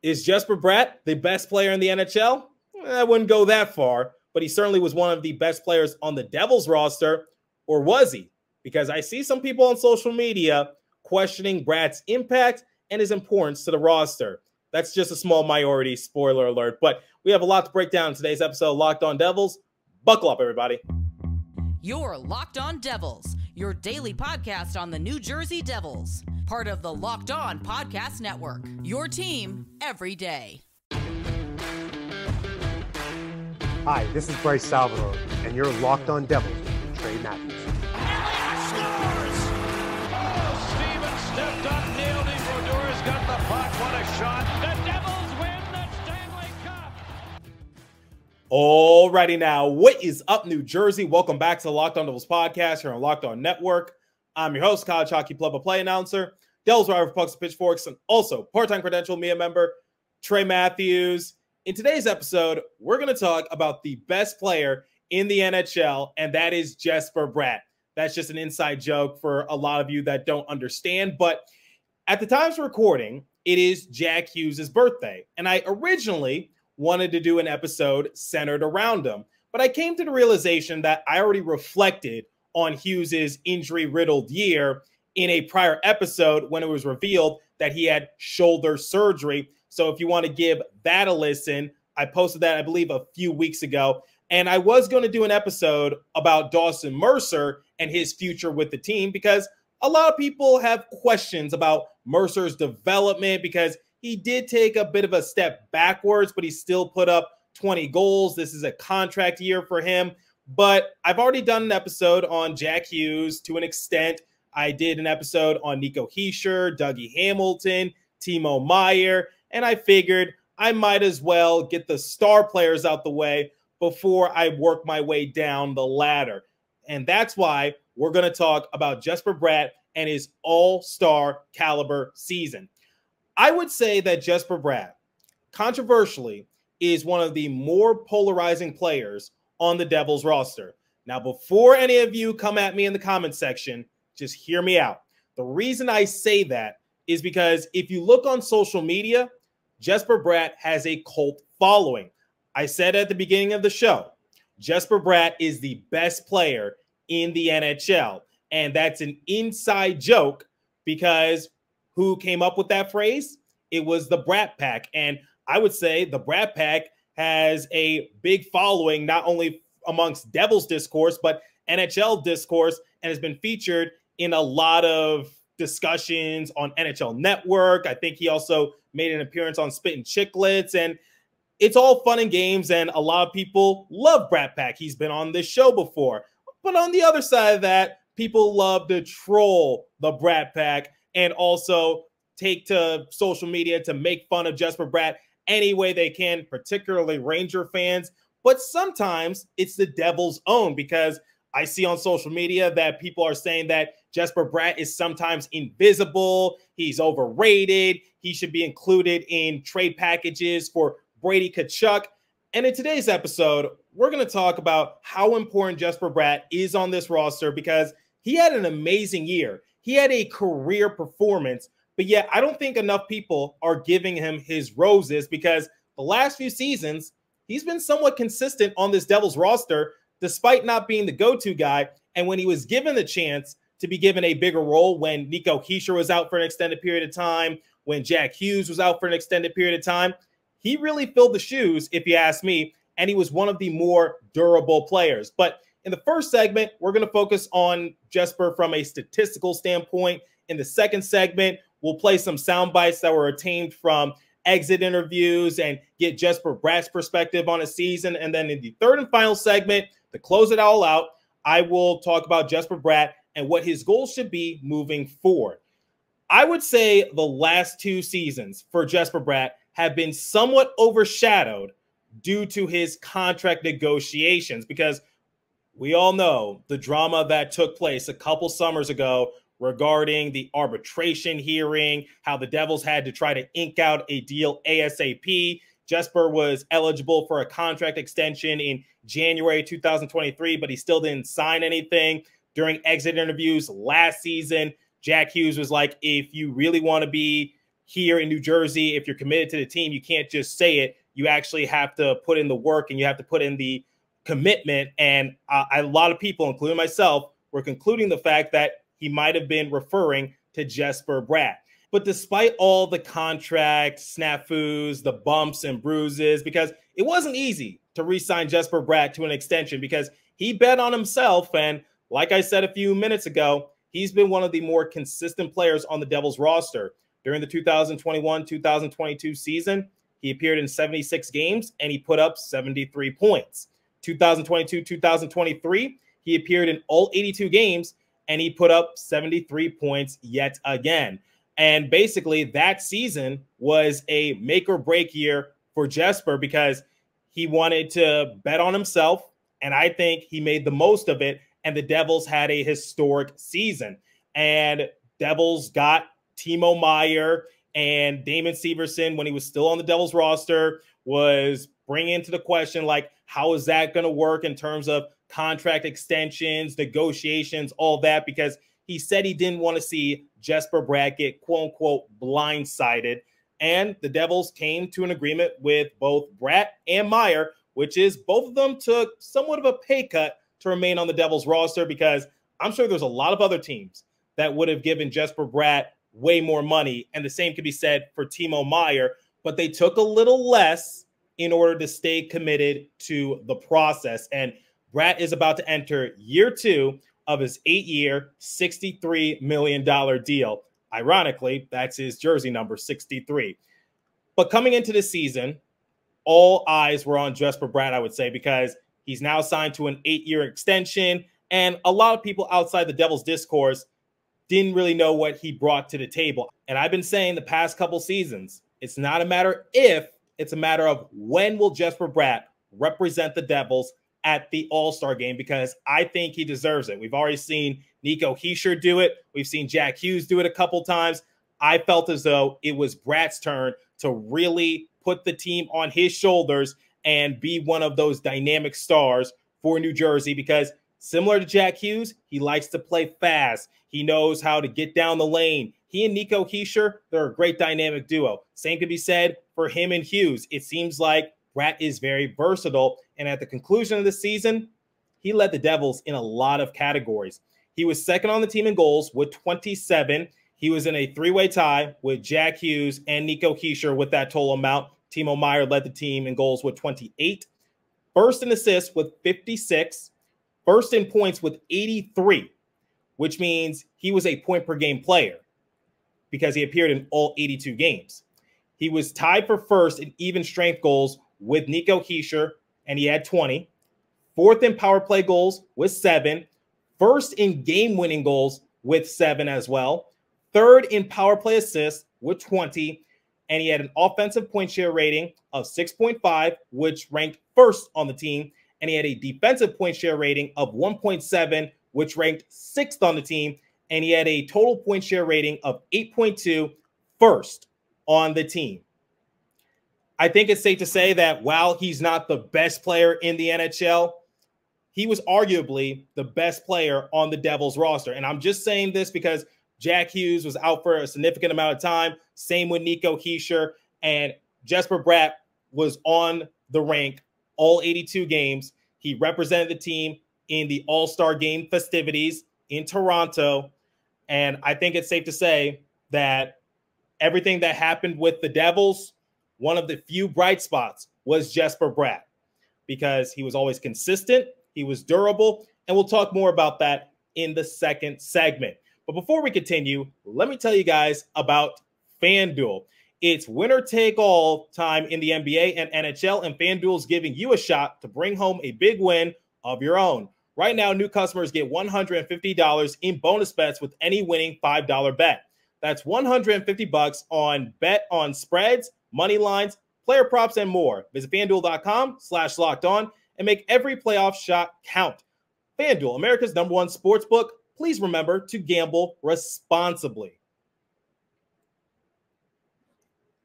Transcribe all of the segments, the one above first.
Is Jesper Bratt the best player in the NHL? I wouldn't go that far, but he certainly was one of the best players on the Devils roster. Or was he? Because I see some people on social media questioning Bratt's impact and his importance to the roster. That's just a small minority, spoiler alert. But we have a lot to break down in today's episode of Locked On Devils. Buckle up, everybody. You're Locked On Devils, your daily podcast on the New Jersey Devils. Part of the Locked On Podcast Network, your team every day. Hi, this is Bryce Salvador, and you're Locked On Devils with Trey Matthews. Elliott scores! Oh, Stevens stepped up, nailed it. Brodor's got the puck. What a shot. The Devils win the Stanley Cup. Alrighty now, what is up, New Jersey? Welcome back to the Locked On Devils podcast here on Locked On Network. I'm your host, college hockey play-by-play announcer, Devils writer for Pucks and Pitchforks, and also part-time credential media member, Trey Matthews. In today's episode, we're going to talk about the best player in the NHL, and that is Jesper Bratt. That's just an inside joke for a lot of you that don't understand, but at the time of recording, it is Jack Hughes' birthday, and I originally wanted to do an episode centered around him, but I came to the realization that I already reflected on Hughes' injury-riddled year in a prior episode when it was revealed that he had shoulder surgery. So if you want to give that a listen, I posted that, I believe, a few weeks ago. And I was going to do an episode about Dawson Mercer and his future with the team because a lot of people have questions about Mercer's development because he did take a bit of a step backwards, but he still put up 20 goals. This is a contract year for him. But I've already done an episode on Jack Hughes to an extent. I did an episode on Nico Hischier, Dougie Hamilton, Timo Meier, and I figured I might as well get the star players out the way before I work my way down the ladder. And that's why we're going to talk about Jesper Bratt and his all-star caliber season. I would say that Jesper Bratt, controversially, is one of the more polarizing players on the Devils roster. Now, before any of you come at me in the comment section, just hear me out. The reason I say that is because if you look on social media, Jesper Bratt has a cult following. I said at the beginning of the show, Jesper Bratt is the best player in the NHL. And that's an inside joke because who came up with that phrase? It was the Bratt Pack. And I would say the Bratt Pack has a big following, not only amongst Devils discourse, but NHL discourse, and has been featured in a lot of discussions on NHL Network. I think he also made an appearance on Spittin' Chicklets, and it's all fun and games, and a lot of people love Bratt Pack. He's been on this show before. But on the other side of that, people love to troll the Bratt Pack and also take to social media to make fun of Jesper Bratt any way they can, particularly Ranger fans. But sometimes it's the Devils' own, because I see on social media that people are saying that Jesper Bratt is sometimes invisible, he's overrated, he should be included in trade packages for Brady Tkachuk. And in today's episode, we're going to talk about how important Jesper Bratt is on this roster because he had an amazing year. He had a career performance, but yet I don't think enough people are giving him his roses because the last few seasons, he's been somewhat consistent on this Devils roster despite not being the go-to guy. And when he was given the chance to be given a bigger role, when Nico Hischier was out for an extended period of time, when Jack Hughes was out for an extended period of time, he really filled the shoes, if you ask me, and he was one of the more durable players. But in the first segment, we're going to focus on Jesper from a statistical standpoint. In the second segment, we'll play some sound bites that were obtained from exit interviews and get Jesper Bratt's perspective on a season. And then in the third and final segment, to close it all out, I will talk about Jesper Bratt and what his goals should be moving forward. I would say the last two seasons for Jesper Bratt have been somewhat overshadowed due to his contract negotiations, because we all know the drama that took place a couple summers ago regarding the arbitration hearing, how the Devils had to try to ink out a deal ASAP. Jesper was eligible for a contract extension in January 2023, but he still didn't sign anything. During exit interviews last season, Jack Hughes was like, if you really want to be here in New Jersey, if you're committed to the team, you can't just say it. You actually have to put in the work and you have to put in the commitment. And a lot of people, including myself, were concluding the fact that he might have been referring to Jesper Bratt. But despite all the contract snafus, the bumps and bruises, because it wasn't easy to re-sign Jesper Bratt to an extension because he bet on himself. And like I said a few minutes ago, he's been one of the more consistent players on the Devils roster. During the 2021-2022 season, he appeared in 76 games and he put up 73 points. 2022-2023, he appeared in all 82 games and he put up 73 points yet again. And basically that season was a make or break year for Jesper because he wanted to bet on himself. And I think he made the most of it. And the Devils had a historic season. And Devils got Timo Meier, and Damon Severson, when he was still on the Devils roster, was bringing into the question, like, how is that going to work in terms of contract extensions, negotiations, all that, because he said he didn't want to see Jesper Bratt get, quote unquote, blindsided. And the Devils came to an agreement with both Bratt and Meier, which is both of them took somewhat of a pay cut to remain on the Devils roster, because I'm sure there's a lot of other teams that would have given Jesper Bratt way more money. And the same could be said for Timo Meier, but they took a little less in order to stay committed to the process. And Bratt is about to enter year 2 of his 8-year, $63 million deal. Ironically, that's his jersey number, 63. But coming into the season, all eyes were on Jesper Bratt, I would say, because he's now signed to an 8-year extension. And a lot of people outside the Devils discourse didn't really know what he brought to the table. And I've been saying the past couple seasons, it's not a matter if, it's a matter of when will Jesper Bratt represent the Devils at the All-Star game, because I think he deserves it. We've already seen Nico Hischier do it. We've seen Jack Hughes do it a couple times. I felt as though it was Bratt's turn to really put the team on his shoulders and be one of those dynamic stars for New Jersey, because similar to Jack Hughes, he likes to play fast. He knows how to get down the lane. He and Nico Hischier, they're a great dynamic duo. Same could be said for him and Hughes. It seems like Bratt is very versatile. And at the conclusion of the season, he led the Devils in a lot of categories. He was second on the team in goals with 27. He was in a 3-way tie with Jack Hughes and Nico Hischier with that total amount. Timo Meier led the team in goals with 28. First in assists with 56. First in points with 83, which means he was a point-per-game player because he appeared in all 82 games. He was tied for first in even strength goals with Nico Hischier, and he had 20. Fourth in power play goals with 7. First in game-winning goals with 7 as well. Third in power play assists with 20. And he had an offensive point share rating of 6.5, which ranked first on the team. And he had a defensive point share rating of 1.7, which ranked 6th on the team. And he had a total point share rating of 8.2, first on the team. I think it's safe to say that while he's not the best player in the NHL, he was arguably the best player on the Devils roster. And I'm just saying this because Jack Hughes was out for a significant amount of time. Same with Nico Hischier. And Jesper Bratt was on the rink all 82 games. He represented the team in the All-Star game festivities in Toronto. And I think it's safe to say that everything that happened with the Devils, one of the few bright spots was Jesper Bratt, because he was always consistent, he was durable, and we'll talk more about that in the second segment. But before we continue, let me tell you guys about FanDuel. It's winner-take-all time in the NBA and NHL, and FanDuel is giving you a shot to bring home a big win of your own. Right now, new customers get $150 in bonus bets with any winning $5 bet. That's $150 on bet on spreads, money lines, player props, and more. Visit FanDuel.com/lockedon and make every playoff shot count. FanDuel, America's #1 sportsbook. Please remember to gamble responsibly.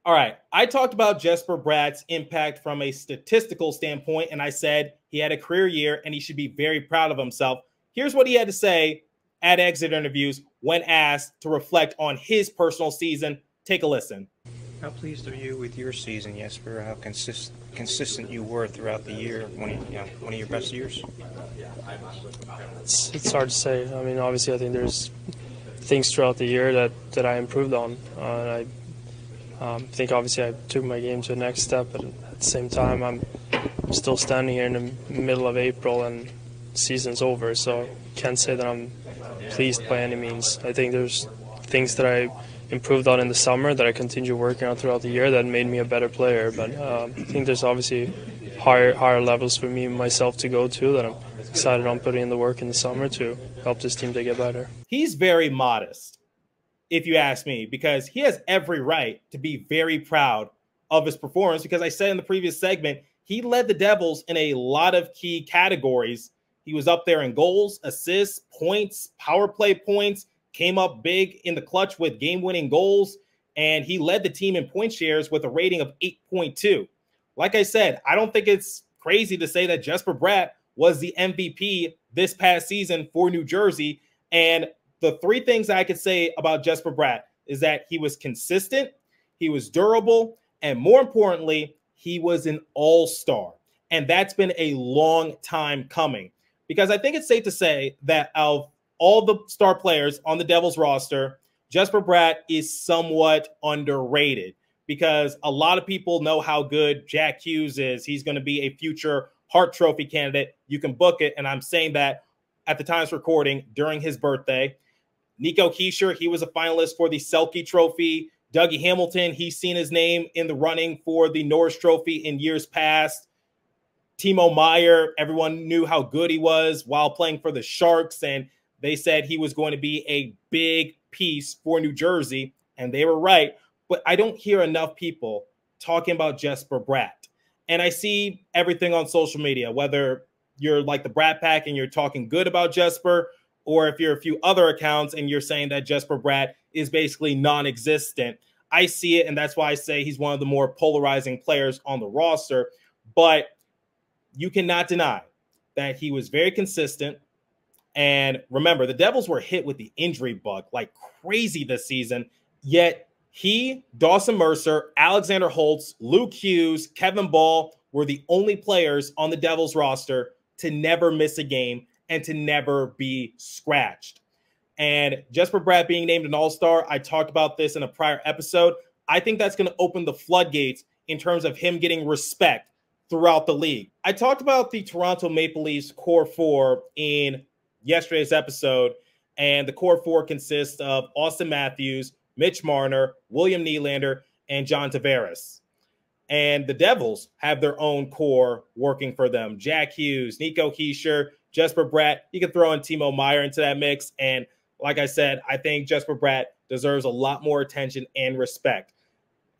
All right, I talked about Jesper Bratt's impact from a statistical standpoint, and I said he had a career year and he should be very proud of himself. Here's what he had to say at exit interviews when asked to reflect on his personal season Take a listen. How pleased are you with your season, Jesper? How consistent you were throughout the year? One of your best years? It's hard to say. I mean, obviously, I think there's things throughout the year that I improved on. I think obviously I took my game to the next step, but at the same time, I'm still standing here in the middle of April and the season's over, so can't say that I'm pleased by any means. I think there's things that I improved on in the summer that I continue working on throughout the year that made me a better player, but I think there's obviously higher levels for me myself to go to that I'm excited on putting in the work in the summer to help this team to get better. He's very modest, if you ask me, because he has every right to be very proud of his performance, because I said in the previous segment, he led the Devils in a lot of key categories. He was up there in goals, assists, points, power play points, came up big in the clutch with game-winning goals, and he led the team in point shares with a rating of 8.2. Like I said, I don't think it's crazy to say that Jesper Bratt was the MVP this past season for New Jersey. And the three things I could say about Jesper Bratt is that he was consistent, he was durable, and more importantly, he was an all-star. And that's been a long time coming, because I think it's safe to say that of all the star players on the Devils roster, Jesper Bratt is somewhat underrated, because a lot of people know how good Jack Hughes is. He's going to be a future Hart Trophy candidate. You can book it, and I'm saying that at the time's recording during his birthday. Nico Hischier, he was a finalist for the Selke Trophy. Dougie Hamilton, he's seen his name in the running for the Norris Trophy in years past. Timo Meier, everyone knew how good he was while playing for the Sharks, and they said he was going to be a big piece for New Jersey, and they were right. But I don't hear enough people talking about Jesper Bratt. And I see everything on social media, whether you're like the Bratt Pack and you're talking good about Jesper, or if you're a few other accounts and you're saying that Jesper Bratt is basically non-existent. I see it, and that's why I say he's one of the more polarizing players on the roster. But you cannot deny that he was very consistent. And remember, the Devils were hit with the injury bug like crazy this season, yet he, Dawson Mercer, Alexander Holtz, Luke Hughes, Kevin Ball were the only players on the Devils roster to never miss a game and to never be scratched. And Jesper Bratt being named an all-star, I talked about this in a prior episode. I think that's going to open the floodgates in terms of him getting respect throughout the league. I talked about the Toronto Maple Leafs core four in yesterday's episode, and the core four consists of Austin Matthews, Mitch Marner, William Nylander, and John Tavares. And the Devils have their own core working for them. Jack Hughes, Nico Hischier, Jesper Bratt. You can throw in Timo Meier into that mix. And like I said, I think Jesper Bratt deserves a lot more attention and respect.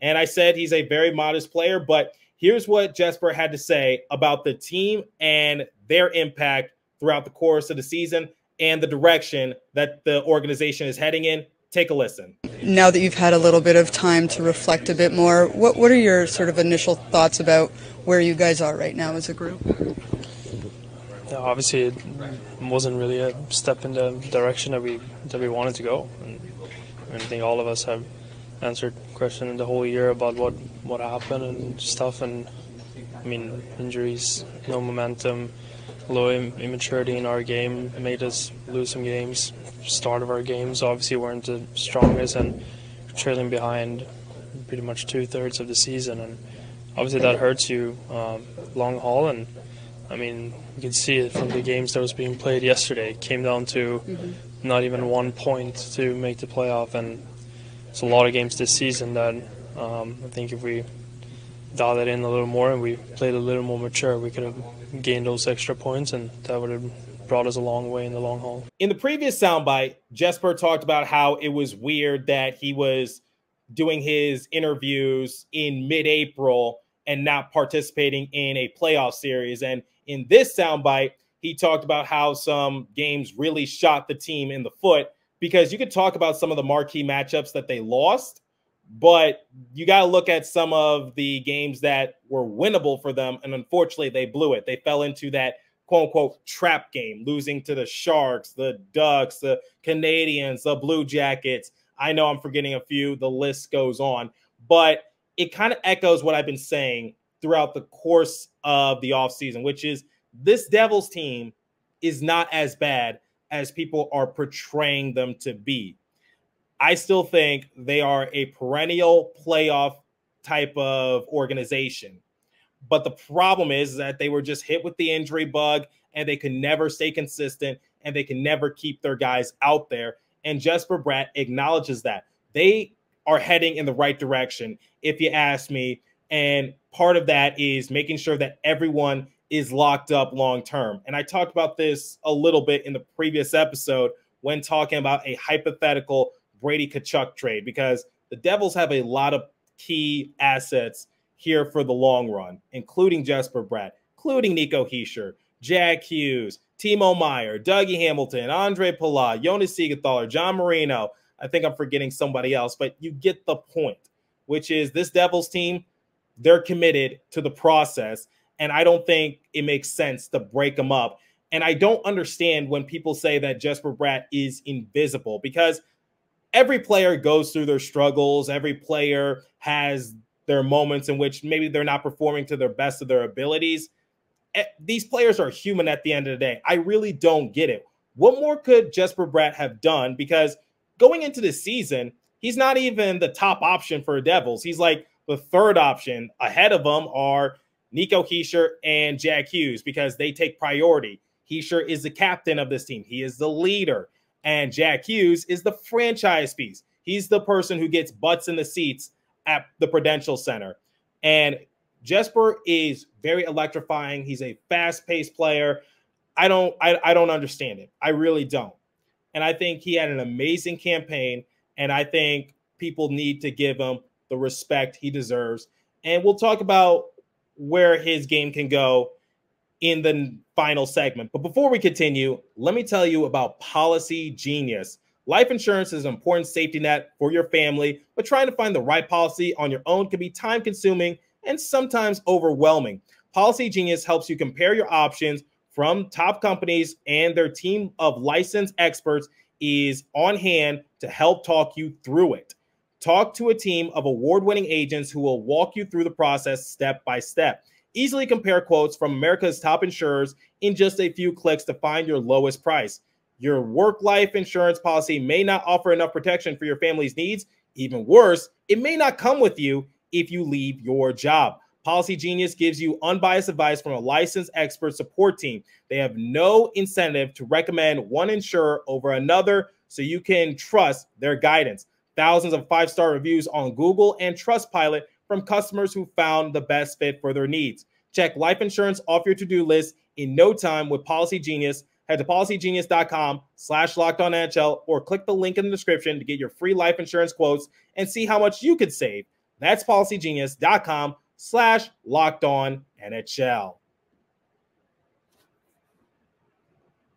And I said he's a very modest player, but here's what Jesper had to say about the team and their impact throughout the course of the season and the direction that the organization is heading in. Take a listen. Now that you've had a little bit of time to reflect a bit more, what are your sort of initial thoughts about where you guys are right now as a group? Yeah, obviously, it wasn't really a step in the direction that we wanted to go. And I think all of us have answered questions the whole year about what happened and stuff. And I mean, injuries, no momentum, low immaturity in our game made us lose some games. Start of our games obviously weren't the strongest, and trailing behind pretty much 2/3 of the season, and obviously that hurts you long haul. And I mean, you can see it from the games that was being played yesterday. It came down to not even 1 point to make the playoff, and it's a lot of games this season that I think if we dialed it in a little more and we played a little more mature, we could have gained those extra points, and that would have brought us a long way in the long haul. In the previous soundbite, Jesper talked about how it was weird that he was doing his interviews in mid-April and not participating in a playoff series. And in this soundbite, he talked about how some games really shot the team in the foot, because you could talk about some of the marquee matchups that they lost, but you got to look at some of the games that were winnable for them, and unfortunately, they blew it. They fell into that quote-unquote trap game, losing to the Sharks, the Ducks, the Canadians, the Blue Jackets. I know I'm forgetting a few. The list goes on. But it kind of echoes what I've been saying throughout the course of the offseason, which is this Devils team is not as bad as people are portraying them to be. I still think they are a perennial playoff type of organization. But the problem is that they were just hit with the injury bug and they could never stay consistent and they can never keep their guys out there. And Jesper Bratt acknowledges that. They are heading in the right direction, if you ask me. And part of that is making sure that everyone is locked up long term. And I talked about this a little bit in the previous episode when talking about a hypothetical Brady Tkachuk trade, because the Devils have a lot of key assets here for the long run, including Jesper Bratt, including Nico Hischier, Jack Hughes, Timo Meier, Dougie Hamilton, Andre Palat, Jonas Siegenthaler, John Marino. I think I'm forgetting somebody else, but you get the point, which is this Devils team, they're committed to the process, and I don't think it makes sense to break them up. And I don't understand when people say that Jesper Bratt is invisible, because every player goes through their struggles. Every player has their moments in which maybe they're not performing to their best of their abilities. These players are human at the end of the day. I really don't get it. What more could Jesper Bratt have done? Because going into the season, he's not even the top option for the Devils. He's like the third option. Ahead of them are Nico Hischier and Jack Hughes because they take priority. Hischier is the captain of this team. He is the leader. And Jack Hughes is the franchise piece. He's the person who gets butts in the seats at the Prudential Center. And Jesper is very electrifying. He's a fast-paced player. I don't understand it. I really don't. And I think he had an amazing campaign, and I think people need to give him the respect he deserves. And we'll talk about where his game can go in the final segment. But before we continue, let me tell you about Policygenius. Life insurance is an important safety net for your family, but trying to find the right policy on your own can be time-consuming and sometimes overwhelming. Policygenius helps you compare your options from top companies, and their team of licensed experts is on hand to help talk you through it. Talk to a team of award-winning agents who will walk you through the process step by step. Easily compare quotes from America's top insurers in just a few clicks to find your lowest price. Your work-life insurance policy may not offer enough protection for your family's needs. Even worse, it may not come with you if you leave your job. Policygenius gives you unbiased advice from a licensed expert support team. They have no incentive to recommend one insurer over another, so you can trust their guidance. Thousands of 5-star reviews on Google and Trustpilot from customers who found the best fit for their needs. Check life insurance off your to-do list in no time with Policygenius. Head to policygenius.com/LockedOnNHL or click the link in the description to get your free life insurance quotes and see how much you could save. That's policygenius.com/LockedOnNHL.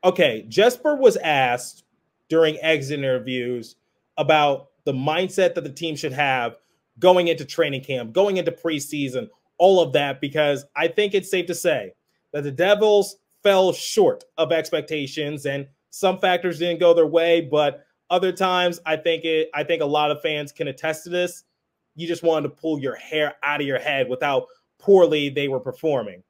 Okay, Jesper was asked during exit interviews about the mindset that the team should have going into training camp, going into preseason, all of that, because I think it's safe to say that the Devils fell short of expectations, and some factors didn't go their way, but other times I think a lot of fans can attest to this. You just wanted to pull your hair out of your head with how poorly they were performing.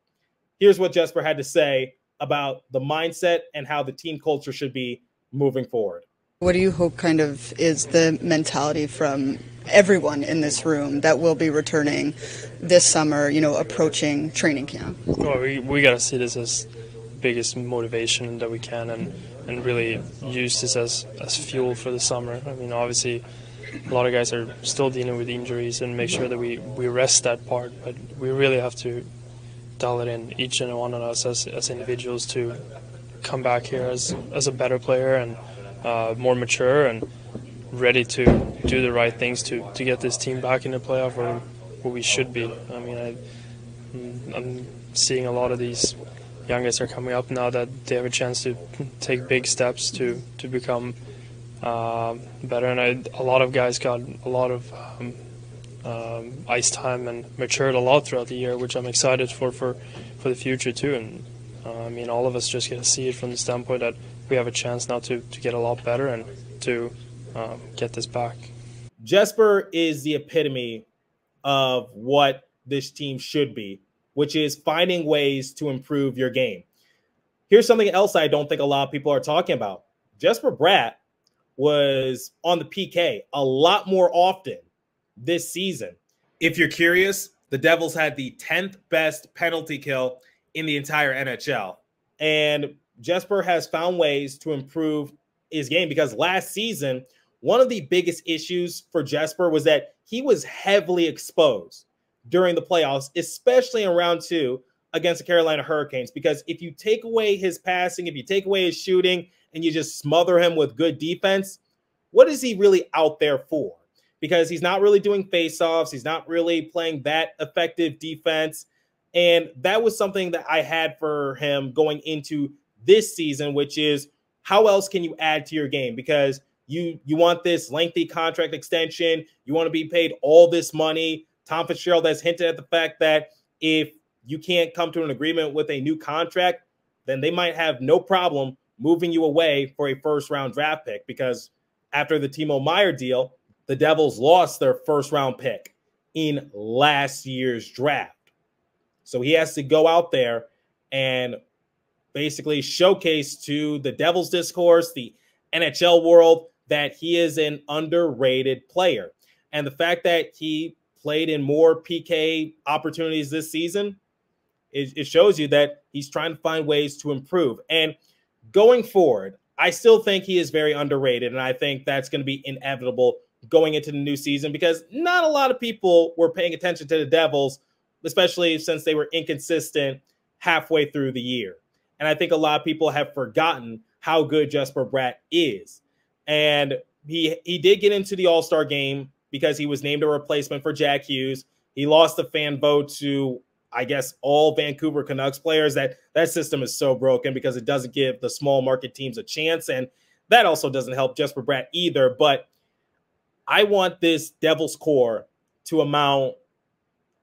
Here's what Jesper had to say about the mindset and how the team culture should be moving forward. What do you hope kind of is the mentality from everyone in this room that will be returning this summer, approaching training camp? Well, we got to see this as biggest motivation that we can and really use this as fuel for the summer. I mean, obviously, a lot of guys are still dealing with injuries and make sure that we rest that part, but we really have to dial it in, each and one of us as individuals, to come back here as a better player and more mature and ready to do the right things to get this team back in the playoff where we should be. I mean, I'm seeing a lot of these young guys are coming up now that they have a chance to take big steps to become better, and a lot of guys got a lot of ice time and matured a lot throughout the year, which I'm excited for the future too. And I mean, all of us just get to see it from the standpoint that we have a chance now to get a lot better and to get this back. Jesper is the epitome of what this team should be, which is finding ways to improve your game. Here's something else I don't think a lot of people are talking about. Jesper Bratt was on the PK a lot more often this season. If you're curious, the Devils had the 10th best penalty kill in the entire NHL. And Jesper has found ways to improve his game because last season, one of the biggest issues for Jesper was that he was heavily exposed during the playoffs, especially in round 2 against the Carolina Hurricanes. Because if you take away his passing, if you take away his shooting, and you just smother him with good defense, what is he really out there for? Because he's not really doing faceoffs. He's not really playing that effective defense. And that was something that I had for him going into this season, which is how else can you add to your game? Because you want this lengthy contract extension. You want to be paid all this money. Tom Fitzgerald has hinted at the fact that if you can't come to an agreement with a new contract, then they might have no problem moving you away for a first-round draft pick, because after the Timo Meier deal, the Devils lost their first-round pick in last year's draft. So he has to go out there and basically showcase to the Devils discourse, the NHL world, that he is an underrated player. And the fact that he played in more PK opportunities this season, it shows you that he's trying to find ways to improve. And going forward, I still think he is very underrated, and I think that's going to be inevitable going into the new season because not a lot of people were paying attention to the Devils, especially since they were inconsistent halfway through the year. And I think a lot of people have forgotten how good Jesper Bratt is. And he did get into the All-Star game because he was named a replacement for Jack Hughes. He lost the fan vote to, I guess, all Vancouver Canucks players. That system is so broken because it doesn't give the small market teams a chance. And that also doesn't help Jesper Bratt either. But I want this Devils core to amount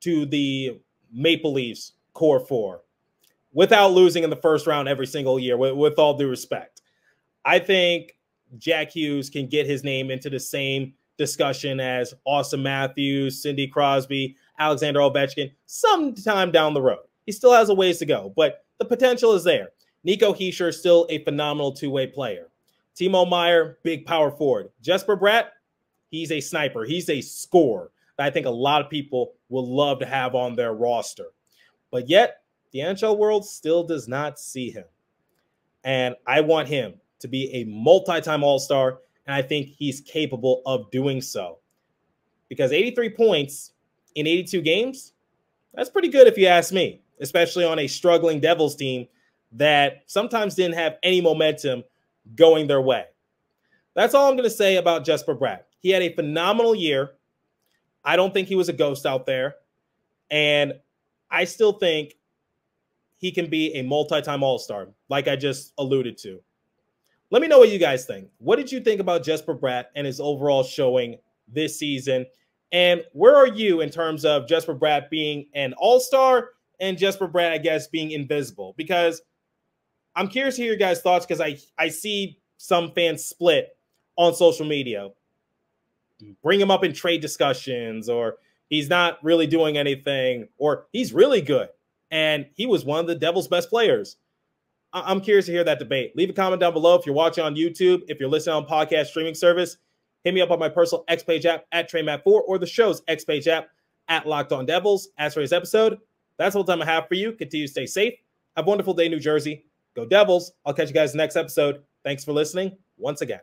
to the Maple Leafs core 4 without losing in the first round every single year, with all due respect. I think Jack Hughes can get his name into the same discussion as Austin Matthews, Sidney Crosby, Alexander Ovechkin sometime down the road. He still has a ways to go, but the potential is there. Nico Hischier is still a phenomenal two-way player. Timo Meier, big power forward. Jesper Bratt, he's a sniper. He's a scorer that I think a lot of people will love to have on their roster. But yet, the NHL world still does not see him. And I want him to be a multi-time All-Star, and I think he's capable of doing so. Because 83 points in 82 games, that's pretty good if you ask me, especially on a struggling Devils team that sometimes didn't have any momentum going their way. That's all I'm going to say about Jesper Bratt. He had a phenomenal year. I don't think he was a ghost out there. And I still think he can be a multi-time All-Star, like I just alluded to. Let me know what you guys think. What did you think about Jesper Bratt and his overall showing this season? And where are you in terms of Jesper Bratt being an all-star and Jesper Bratt, I guess, being invisible? Because I'm curious to hear your guys' thoughts because I see some fans split on social media. Bring him up in trade discussions, or he's not really doing anything, or he's really good and he was one of the Devils' best players. I'm curious to hear that debate. Leave a comment down below if you're watching on YouTube. If you're listening on podcast streaming service, hit me up on my personal X Page app at TreyMatt4 or the show's X Page app at Locked On Devils. As for this episode, that's all the time I have for you. Continue to stay safe. Have a wonderful day, New Jersey. Go Devils. I'll catch you guys next episode. Thanks for listening once again.